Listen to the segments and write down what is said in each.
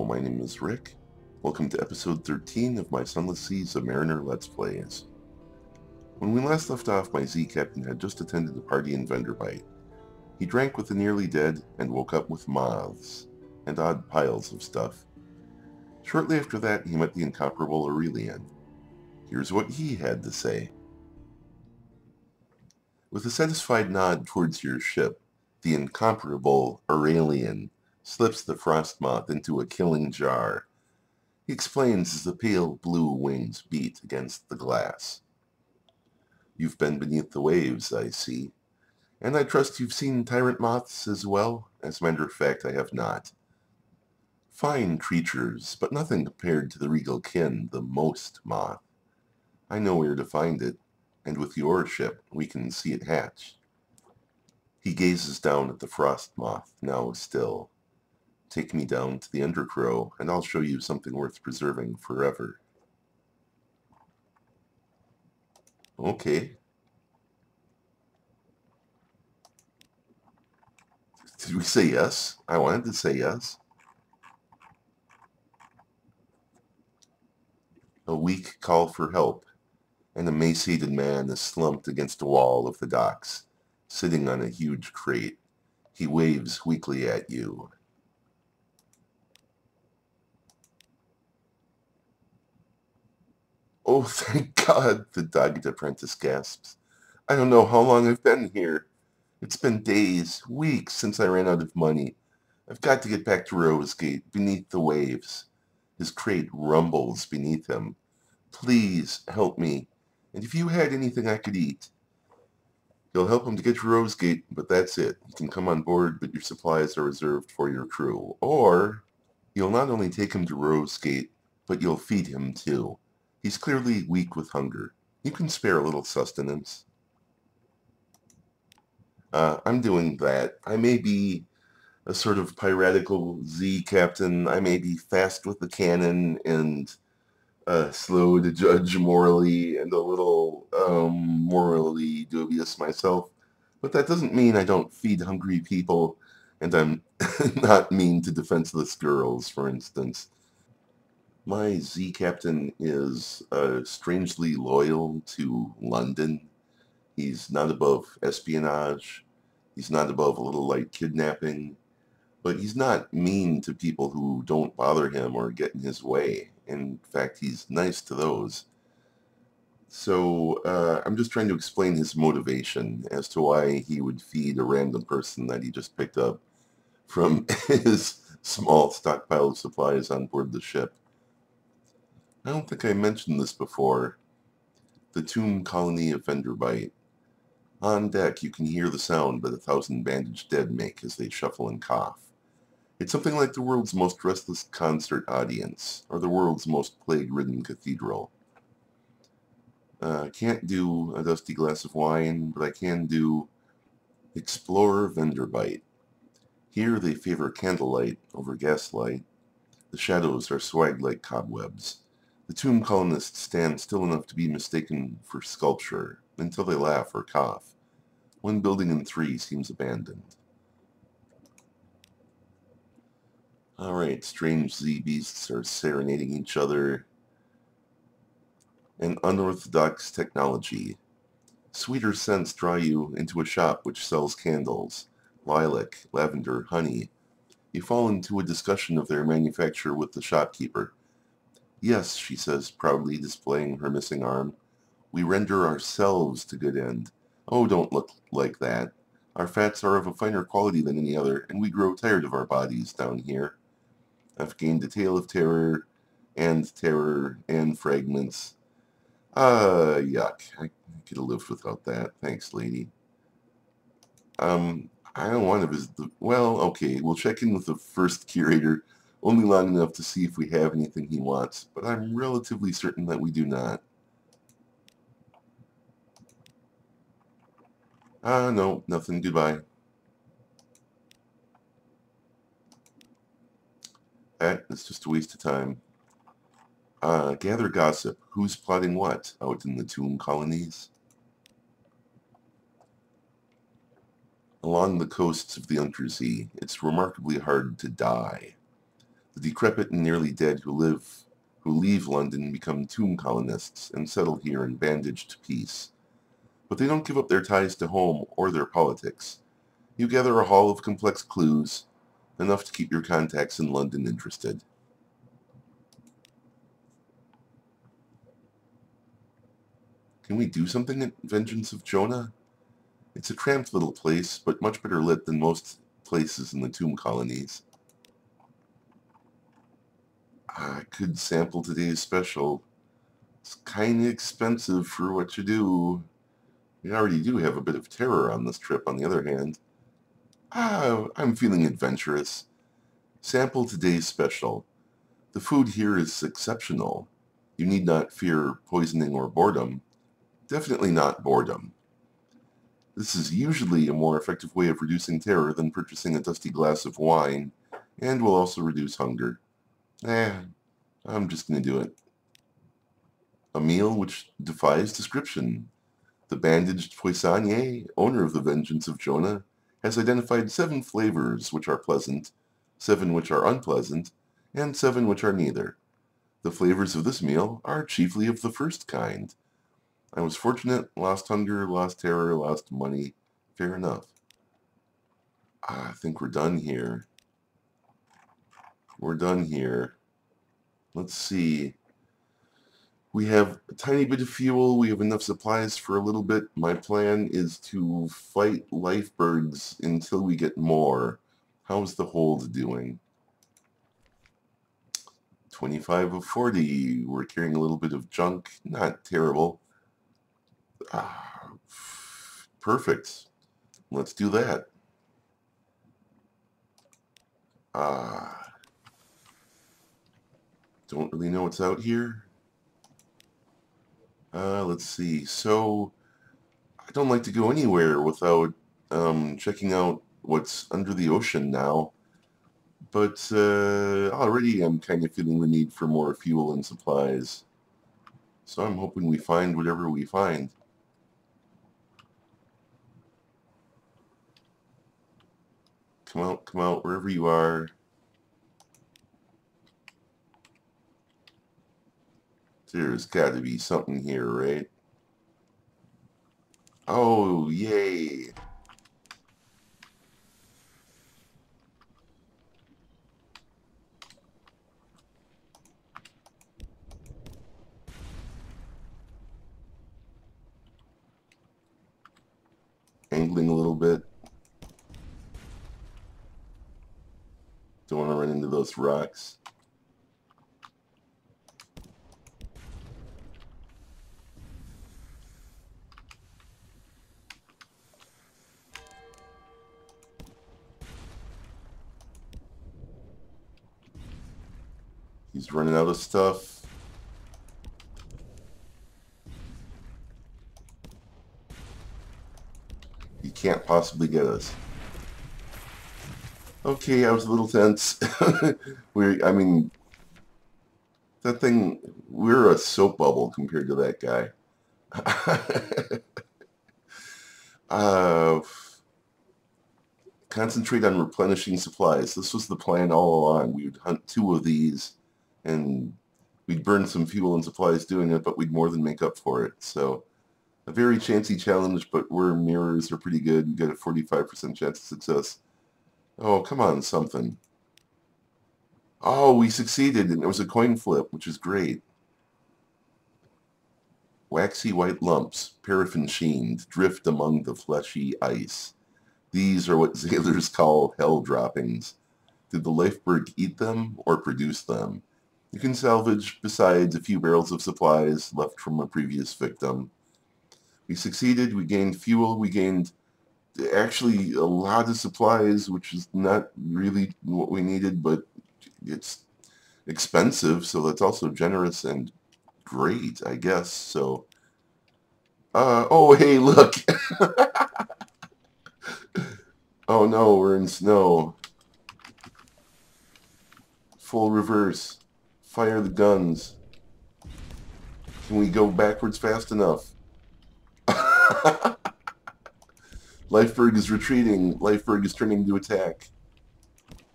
my name is Rick. Welcome to episode 13 of my Sunless Sea Zubmariner Let's Plays. When we last left off, my Z-Captain had just attended a party in Venderbite. He drank with the nearly dead and woke up with moths and odd piles of stuff. Shortly after that, he met the Incomparable Aurelian. Here's what he had to say. With a satisfied nod towards your ship, the Incomparable Aurelian slips the frost moth into a killing jar. He explains as the pale blue wings beat against the glass. You've been beneath the waves, I see. And I trust you've seen tyrant moths as well? As a matter of fact, I have not. Fine creatures, but nothing compared to the regal kin, the most moth. I know where to find it, and with your ship, we can see it hatch. He gazes down at the frost moth, now still. Take me down to the undercrow, and I'll show you something worth preserving forever. Okay. Did we say yes? I wanted to say yes. A weak call for help. An emaciated man is slumped against a wall of the docks, sitting on a huge crate. He waves weakly at you. Oh, thank God, the dogged apprentice gasps. I don't know how long I've been here. It's been days, weeks since I ran out of money. I've got to get back to Rosegate, beneath the waves. His crate rumbles beneath him. Please help me. And if you had anything I could eat. You'll help him to get to Rosegate, but that's it. You can come on board, but your supplies are reserved for your crew. Or you'll not only take him to Rosegate, but you'll feed him too. He's clearly weak with hunger. You can spare a little sustenance. I'm doing that. I may be a sort of piratical Z-Captain. I may be fast with the cannon and slow to judge morally and a little morally dubious myself. But that doesn't mean I don't feed hungry people and I'm not mean to defenseless girls, for instance. My Z-Captain is strangely loyal to London. He's not above espionage. He's not above a little light kidnapping. But he's not mean to people who don't bother him or get in his way. In fact, he's nice to those. So I'm just trying to explain his motivation as to why he would feed a random person that he just picked up from his small stockpile of supplies on board the ship. I don't think I mentioned this before. The tomb colony of Venderbite. On deck, you can hear the sound that 1,000 bandaged dead make as they shuffle and cough. It's something like the world's most restless concert audience, or the world's most plague-ridden cathedral. I can't do a dusty glass of wine, but I can do Explore Venderbite. Here they favor candlelight over gaslight. The shadows are swagged like cobwebs. The tomb colonists stand still enough to be mistaken for sculpture, until they laugh or cough. One building in 3 seems abandoned. Alright, strange Z-beasts are serenading each other. An unorthodox technology. Sweeter scents draw you into a shop which sells candles. Lilac, lavender, honey. You fall into a discussion of their manufacture with the shopkeeper. Yes, she says, proudly displaying her missing arm. We render ourselves to good end. Oh, don't look like that. Our fats are of a finer quality than any other, and we grow tired of our bodies down here. I've gained a tale of terror and fragments. Yuck. I could have lived without that. Thanks, lady. I don't want to visit the... Well, okay, we'll check in with the first curator, only long enough to see if we have anything he wants, but I'm relatively certain that we do not. No, nothing. Goodbye. It's just a waste of time. Gather gossip. Who's plotting what out in the tomb colonies? Along the coasts of the Untersee, it's remarkably hard to die. The decrepit and nearly dead who leave London become tomb colonists and settle here in bandaged peace. But they don't give up their ties to home or their politics. You gather a haul of complex clues, enough to keep your contacts in London interested. Can we do something at Vengeance of Jonah? It's a cramped little place, but much better lit than most places in the tomb colonies. I could sample today's special. It's kind of expensive for what you do. We already do have a bit of terror on this trip, on the other hand. I'm feeling adventurous. Sample today's special. The food here is exceptional. You need not fear poisoning or boredom. Definitely not boredom. This is usually a more effective way of reducing terror than purchasing a dusty glass of wine, and will also reduce hunger. I'm just going to do it. A meal which defies description. The bandaged poissonnier, owner of the Vengeance of Jonah, has identified 7 flavors which are pleasant, 7 which are unpleasant, and 7 which are neither. The flavors of this meal are chiefly of the first kind. I was fortunate, lost hunger, lost terror, lost money. Fair enough. I think we're done here. We're done here. Let's see. We have a tiny bit of fuel. We have enough supplies for a little bit. My plan is to fight lifebirds until we get more. How's the hold doing? 25 of 40. We're carrying a little bit of junk. Not terrible. Perfect. Let's do that. Don't really know what's out here. Let's see. So, I don't like to go anywhere without checking out what's under the ocean now. But already I'm kind of feeling the need for more fuel and supplies. So I'm hoping we find whatever we find. Come out, wherever you are. There's got to be something here, right? Oh, yay. Angling a little bit. Don't want to run into those rocks. He's running out of stuff. He can't possibly get us. Okay, I was a little tense. I mean, that thing, we're a soap bubble compared to that guy. Concentrate on replenishing supplies. This was the plan all along. We would hunt 2 of these, and we'd burn some fuel and supplies doing it, but we'd more than make up for it. So, a very chancy challenge, but where mirrors are pretty good. You get a 45% chance of success. Oh, come on, something. Oh, we succeeded, and it was a coin flip, which is great. Waxy white lumps, paraffin-sheened, drift among the fleshy ice. These are what sailors call hell droppings. Did the lifeberg eat them or produce them? You can salvage, besides a few barrels of supplies left from a previous victim. We succeeded, we gained fuel, we gained actually a lot of supplies, which is not really what we needed, but it's expensive, so that's also generous and great, I guess. So, oh, hey, look. Oh no, we're in snow. Full reverse. Fire the guns. Can we go backwards fast enough? Lifeberg is retreating. Lifeberg is turning to attack.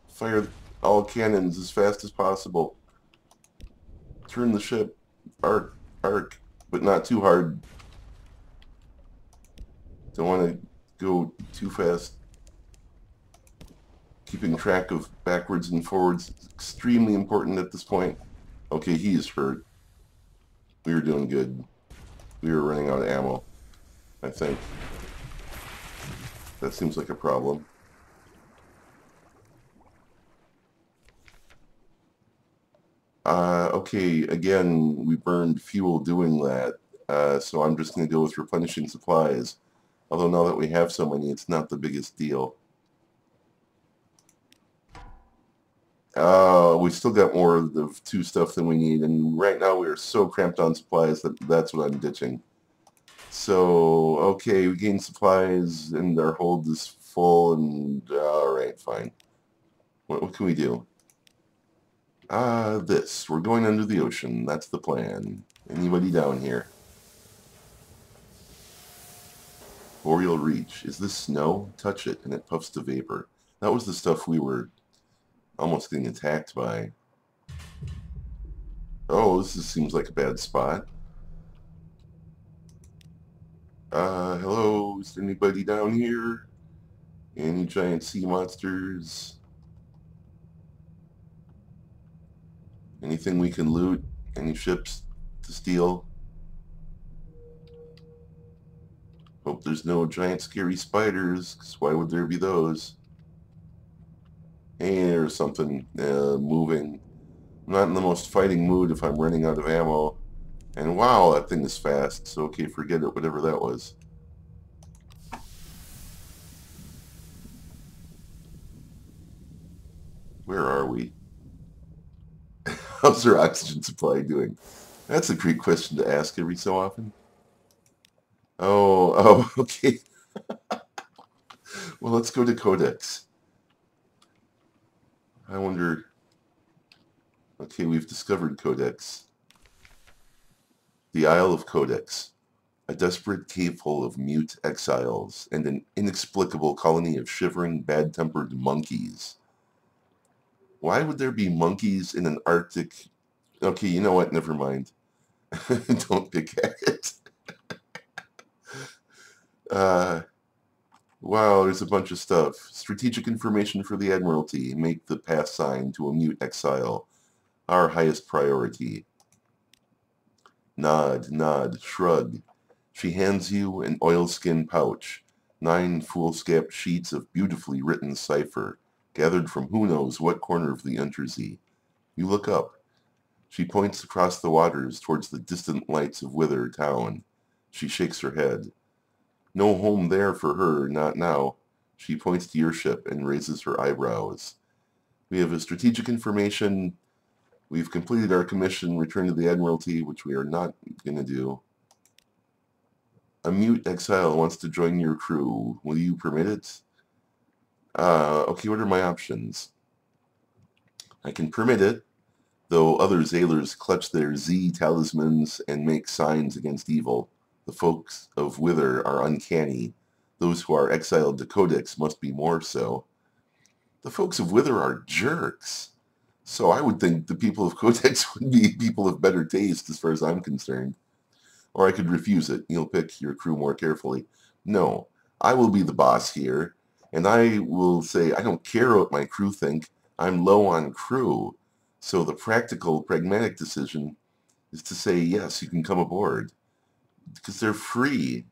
Fire. All cannons as fast as possible. Turn the ship. Arc. Arc. But not too hard. Don't want to go too fast. Keeping track of backwards and forwards is extremely important at this point. Okay, he is hurt. We were doing good. We were running out of ammo, I think. That seems like a problem. Okay, again, we burned fuel doing that. So I'm just going to go with replenishing supplies. Although now that we have so many, it's not the biggest deal. We still got more of the 2 stuff than we need, and right now we are so cramped on supplies that that's what I'm ditching. So, okay, we gained supplies, and our hold is full, and alright, fine. What can we do? This. We're going under the ocean. That's the plan. Anybody down here? Boreal Reach. Is this snow? Touch it, and it puffs to vapor. That was the stuff we were almost getting attacked by. Oh, seems like a bad spot. Hello? Is there anybody down here? Any giant sea monsters? Anything we can loot? Any ships to steal? Hope there's no giant scary spiders, because why would there be those? Hey, there's something moving. I'm not in the most fighting mood if I'm running out of ammo. And wow, that thing is fast. So okay, forget it, whatever that was. Where are we? How's our oxygen supply doing? That's a great question to ask every so often. Oh, okay. Well, let's go to Codex. I wonder... Okay, we've discovered Codex. The Isle of Codex. A desperate cave full of mute exiles and an inexplicable colony of shivering, bad-tempered monkeys. Why would there be monkeys in an Arctic... Okay, you know what? Never mind. Don't pick at it. Wow, there's a bunch of stuff. Strategic information for the Admiralty. Make the pass sign to a mute exile. Our highest priority. Nod, nod, shrug. She hands you an oilskin pouch. 9 foolscap sheets of beautifully written cipher, gathered from who knows what corner of the Untersee. You look up. She points across the waters towards the distant lights of Wither town. She shakes her head. No home there for her, not now. She points to your ship and raises her eyebrows. We have a strategic information. We've completed our commission, return to the Admiralty, which we are not going to do. A mute exile wants to join your crew. Will you permit it? Okay, what are my options? I can permit it, though other Zailers clutch their Z talismans and make signs against evil. The folks of Wither are uncanny. Those who are exiled to Codex must be more so. The folks of Wither are jerks. So I would think the people of Codex would be people of better taste as far as I'm concerned. Or I could refuse it. You'll pick your crew more carefully. No, I will be the boss here. And I will say, I don't care what my crew think. I'm low on crew. So the practical, pragmatic decision is to say, yes, you can come aboard. Because they're free.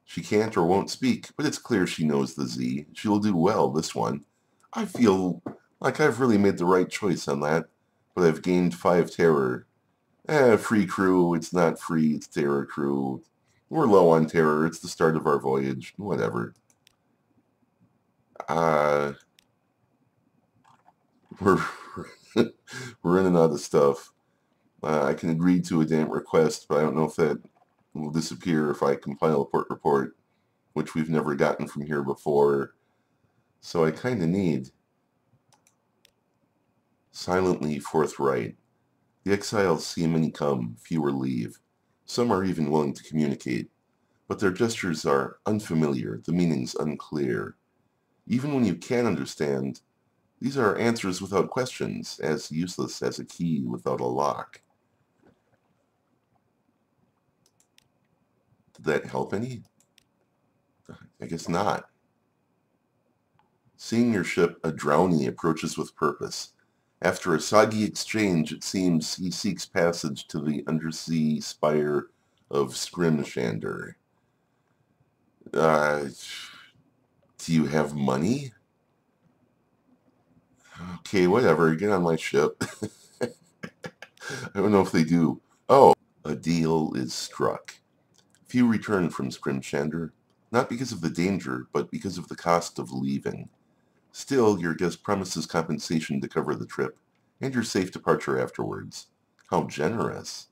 She can't or won't speak, but it's clear she knows the Z. She'll do well, this one. I feel like I've really made the right choice on that, but I've gained 5 terror. Free crew, it's not free, it's terror crew. We're low on terror, it's the start of our voyage, whatever. We're running out of stuff. I can agree to a damn request, but I don't know if that will disappear if I compile a port report, which we've never gotten from here before. So I kind of need silently forthright. The exiles see many come, fewer leave. Some are even willing to communicate, but their gestures are unfamiliar, the meanings unclear. Even when you can understand, These are answers without questions, as useless as a key without a lock. Did that help any? I guess not. Seeing your ship, a drownie approaches with purpose. After a soggy exchange, it seems he seeks passage to the undersea spire of Scrimshander. Do you have money? Okay, whatever. Get on my ship. I don't know if they do. Oh, a deal is struck. Few return from Scrimshander, not because of the danger, but because of the cost of leaving. Still, your guest promises compensation to cover the trip, and your safe departure afterwards. How generous.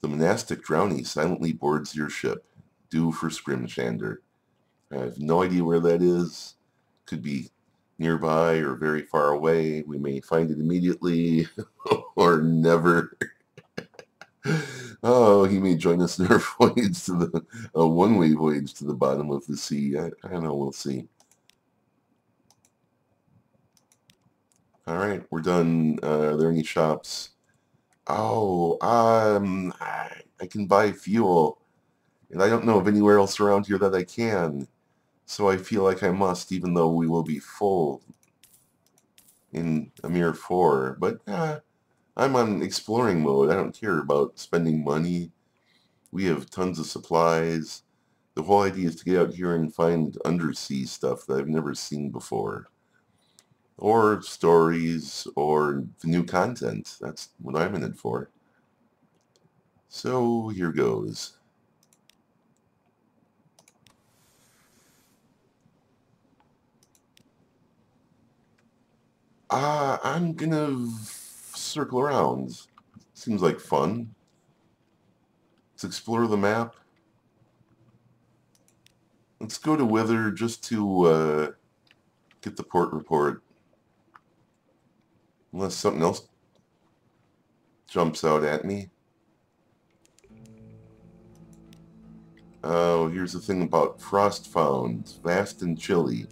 The monastic drownie silently boards your ship, due for Scrimshander. I have no idea where that is. Could be nearby or very far away. We may find it immediately or never. Oh, he may join us in our voyage to the one-way voyage to the bottom of the sea. I don't know. We'll see. All right, we're done. Are there any shops? Oh, I can buy fuel, and I don't know of anywhere else around here that I can. So I feel like I must, even though we will be full in a mere 4. But I'm on exploring mode. I don't care about spending money. We have tons of supplies. The whole idea is to get out here and find undersea stuff that I've never seen before. Or stories, or the new content. That's what I'm in it for. So here goes. I'm gonna circle around. Seems like fun. Let's explore the map. Let's go to Wither just to get the port report. Unless something else jumps out at me. Oh, here's the thing about Frostfound. Vast and chilly.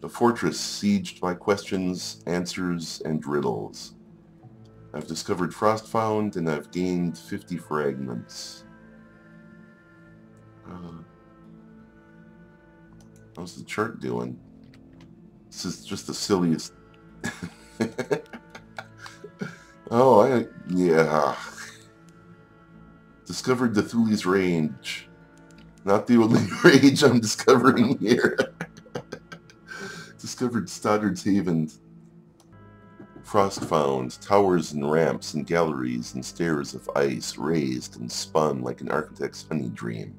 A fortress sieged by questions, answers, and riddles. I've discovered Frostfound, and I've gained 50 fragments. How's the chart doing? This is just the silliest... Oh, yeah. Discovered Cthulhu's range. Not the only range I'm discovering here. Discovered Stoddard's Haven. Frostfound. Towers and ramps and galleries and stairs of ice raised and spun like an architect's honey dream.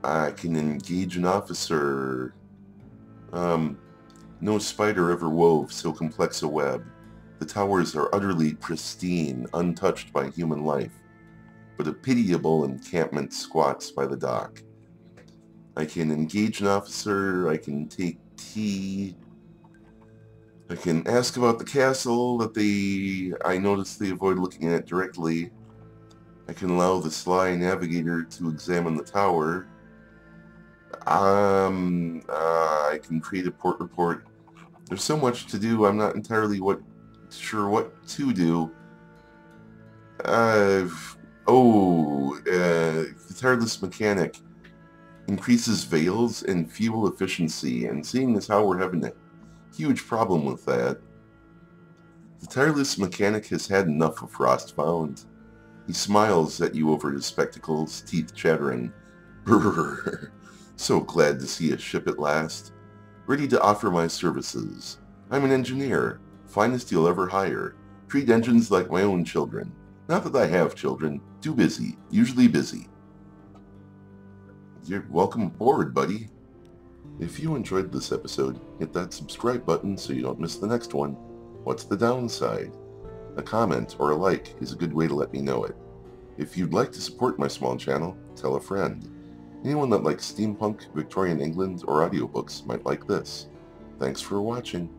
I can engage an officer. No spider ever wove so complex a web. The towers are utterly pristine, untouched by human life, but a pitiable encampment squats by the dock. I can engage an officer, I can take tea, I can ask about the castle that I notice they avoid looking at directly. I can allow the sly navigator to examine the tower. I can create a port report. There's so much to do, I'm not entirely sure what to do. The Tireless mechanic increases veils and fuel efficiency, and seeing as how we're having a huge problem with that, the Tireless mechanic has had enough of Frostfound. He smiles at you over his spectacles, teeth chattering. Brrr. So glad to see a ship at last. Ready to offer my services. I'm an engineer, finest you'll ever hire. Treat engines like my own children. Not that I have children. Too busy. Usually busy. You're welcome aboard, buddy. If you enjoyed this episode, hit that subscribe button so you don't miss the next one. What's the downside? A comment or a like is a good way to let me know it. If you'd like to support my small channel, tell a friend. Anyone that likes steampunk, Victorian England, or audiobooks might like this. Thanks for watching.